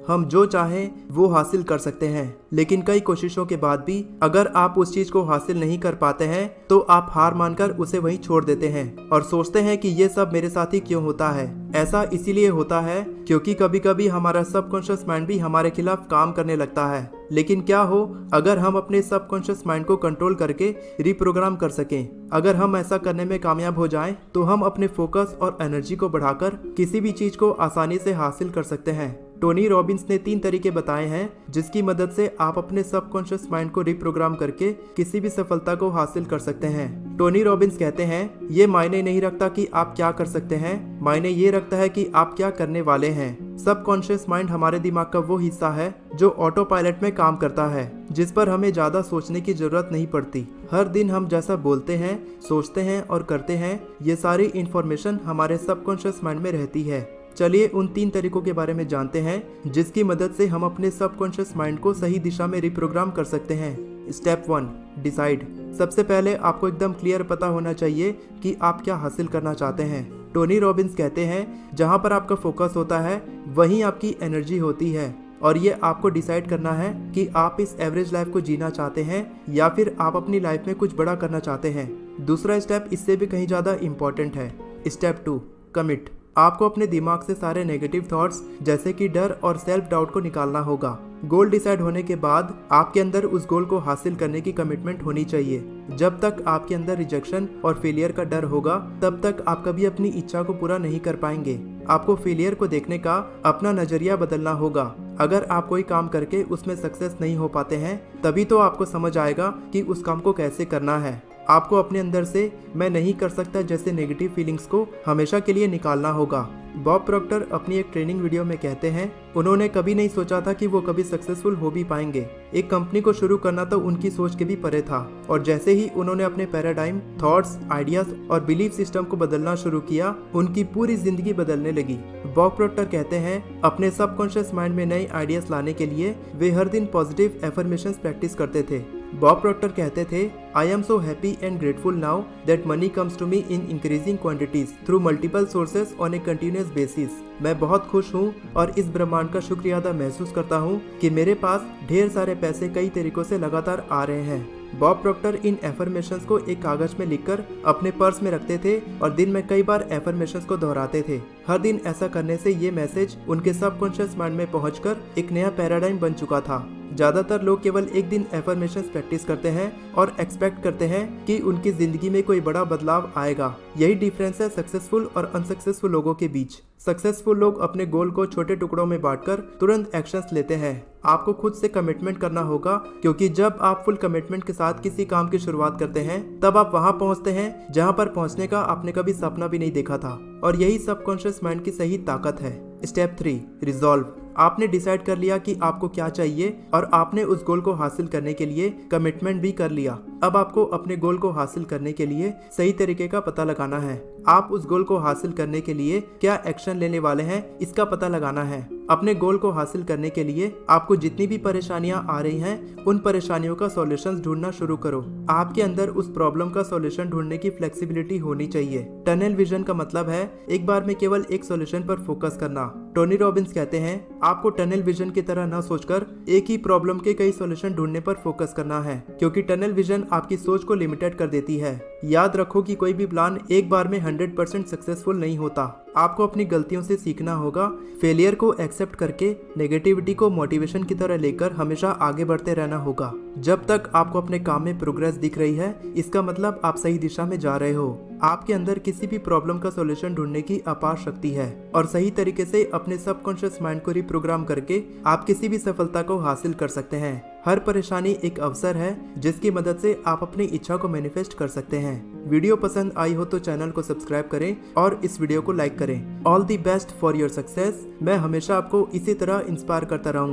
हम जो चाहें वो हासिल कर सकते हैं, लेकिन कई कोशिशों के बाद भी अगर आप उस चीज को हासिल नहीं कर पाते हैं तो आप हार मानकर उसे वहीं छोड़ देते हैं और सोचते हैं कि ये सब मेरे साथ ही क्यों होता है। ऐसा इसीलिए होता है क्योंकि कभी कभी हमारा सबकॉन्शियस माइंड भी हमारे खिलाफ काम करने लगता है। लेकिन क्या हो अगर हम अपने सबकॉन्शियस माइंड को कंट्रोल करके रिप्रोग्राम कर सकें। अगर हम ऐसा करने में कामयाब हो जाएं तो हम अपने फोकस और एनर्जी को बढ़ाकर किसी भी चीज को आसानी से हासिल कर सकते हैं। टोनी रॉबिन्स ने 3 तरीके बताए हैं जिसकी मदद से आप अपने सबकॉन्शियस माइंड को रिप्रोग्राम करके किसी भी सफलता को हासिल कर सकते हैं। टोनी रॉबिन्स कहते हैं ये मायने नहीं रखता कि आप क्या कर सकते हैं, मायने ये रखता है कि आप क्या करने वाले हैं। सबकॉन्शियस माइंड हमारे दिमाग का वो हिस्सा है जो ऑटो पायलट में काम करता है, जिस पर हमें ज्यादा सोचने की जरूरत नहीं पड़ती। हर दिन हम जैसा बोलते हैं, सोचते हैं और करते हैं, ये सारी इंफॉर्मेशन हमारे सबकॉन्शियस माइंड में रहती है। चलिए उन 3 तरीकों के बारे में जानते हैं जिसकी मदद से हम अपने सबकॉन्शियस माइंड को सही दिशा में रिप्रोग्राम कर सकते हैं। Step 1, decide. सबसे पहले आपको एकदम क्लियर पता होना चाहिए कि आप क्या हासिल करना चाहते हैं। टोनी रॉबिन्स कहते हैं जहां पर आपका फोकस होता है वहीं आपकी एनर्जी होती है, और ये आपको डिसाइड करना है कि आप इस एवरेज लाइफ को जीना चाहते हैं या फिर आप अपनी लाइफ में कुछ बड़ा करना चाहते हैं। दूसरा स्टेप इससे भी कहीं ज़्यादा इम्पोर्टेंट है। Step 2, commit. आपको अपने दिमाग से सारे नेगेटिव थॉट्स जैसे कि डर और सेल्फ डाउट को निकालना होगा। गोल डिसाइड होने के बाद आपके अंदर उस गोल को हासिल करने की कमिटमेंट होनी चाहिए। जब तक आपके अंदर रिजेक्शन और फेलियर का डर होगा तब तक आप कभी अपनी इच्छा को पूरा नहीं कर पाएंगे। आपको फेलियर को देखने का अपना नजरिया बदलना होगा। अगर आप कोई काम करके उसमें सक्सेस नहीं हो पाते हैं तभी तो आपको समझ आएगा कि उस काम को कैसे करना है। आपको अपने अंदर से मैं नहीं कर सकता जैसे नेगेटिव फीलिंग्स को हमेशा के लिए निकालना होगा। बॉब प्रॉक्टर अपनी एक ट्रेनिंग वीडियो में कहते हैं उन्होंने कभी नहीं सोचा था कि वो कभी सक्सेसफुल हो भी पाएंगे। एक कंपनी को शुरू करना तो उनकी सोच के भी परे था, और जैसे ही उन्होंने अपने पैराडाइम, थॉट्स, आइडियाज और बिलीफ सिस्टम को बदलना शुरू किया उनकी पूरी जिंदगी बदलने लगी। बॉब प्रॉक्टर कहते हैं अपने सबकॉन्शियस माइंड में नए आइडियाज लाने के लिए वे हर दिन पॉजिटिव एफर्मेशंस प्रैक्टिस करते थे। बॉब प्रॉक्टर कहते थे I am so happy and grateful now that money comes to me in increasing quantities through multiple sources on a continuous basis. मैं बहुत खुश हूँ और इस ब्रह्मांड का शुक्रिया अदा महसूस करता हूँ कि मेरे पास ढेर सारे पैसे कई तरीकों से लगातार आ रहे हैं। बॉब प्रॉक्टर इन एफर्मेशंस को एक कागज में लिखकर अपने पर्स में रखते थे और दिन में कई बार एफर्मेशंस को दोहराते थे। हर दिन ऐसा करने से ये मैसेज उनके सबकॉन्शियस माइंड में पहुंचकर एक नया पैराडाइम बन चुका था। ज्यादातर लोग केवल एक दिन एफर्मेशंस प्रैक्टिस करते हैं और एक्सपेक्ट करते हैं कि उनकी जिंदगी में कोई बड़ा बदलाव आएगा। यही डिफरेंस है सक्सेसफुल और अनसक्सेसफुल लोगों के बीच। सक्सेसफुल लोग अपने गोल को छोटे टुकड़ों में बांटकर तुरंत एक्शंस लेते हैं। आपको खुद से कमिटमेंट करना होगा, क्योंकि जब आप फुल कमिटमेंट के साथ किसी काम की शुरुआत करते हैं तब आप वहां पहुंचते हैं जहां पर पहुंचने का आपने कभी सपना भी नहीं देखा था, और यही सबकॉन्शियस माइंड की सही ताकत है। Step 3, resolve. आपने डिसाइड कर लिया कि आपको क्या चाहिए और आपने उस गोल को हासिल करने के लिए कमिटमेंट भी कर लिया। अब आपको अपने गोल को हासिल करने के लिए सही तरीके का पता लगाना है। आप उस गोल को हासिल करने के लिए क्या एक्शन लेने वाले हैं इसका पता लगाना है। अपने गोल को हासिल करने के लिए आपको जितनी भी परेशानियां आ रही हैं उन परेशानियों का सॉल्यूशंस ढूंढना शुरू करो। आपके अंदर उस प्रॉब्लम का सॉल्यूशन ढूंढने की फ्लेक्सिबिलिटी होनी चाहिए। टनल विजन का मतलब है एक बार में केवल एक सॉल्यूशन पर फोकस करना। टोनी रॉबिन्स कहते हैं आपको टनल विजन की तरह न सोचकर एक ही प्रॉब्लम के कई सॉल्यूशन ढूंढने पर फोकस करना है, क्योंकि टनल विजन आपकी सोच को लिमिटेड कर देती है। याद रखो कि कोई भी प्लान एक बार में 100% सक्सेसफुल नहीं होता। आपको अपनी गलतियों से सीखना होगा, फेलियर को एक्सेप्ट करके नेगेटिविटी को मोटिवेशन की तरह लेकर हमेशा आगे बढ़ते रहना होगा। जब तक आपको अपने काम में प्रोग्रेस दिख रही है इसका मतलब आप सही दिशा में जा रहे हो। आपके अंदर किसी भी प्रॉब्लम का सॉल्यूशन ढूंढने की अपार शक्ति है, और सही तरीके से अपने सबकॉन्शियस माइंड को रिप्रोग्राम करके आप किसी भी सफलता को हासिल कर सकते हैं। हर परेशानी एक अवसर है जिसकी मदद से आप अपनी इच्छा को मैनिफेस्ट कर सकते हैं। वीडियो पसंद आई हो तो चैनल को सब्सक्राइब करें और इस वीडियो को लाइक करें। All the best for your success. मैं हमेशा आपको इसी तरह इंस्पायर करता रहूंगा।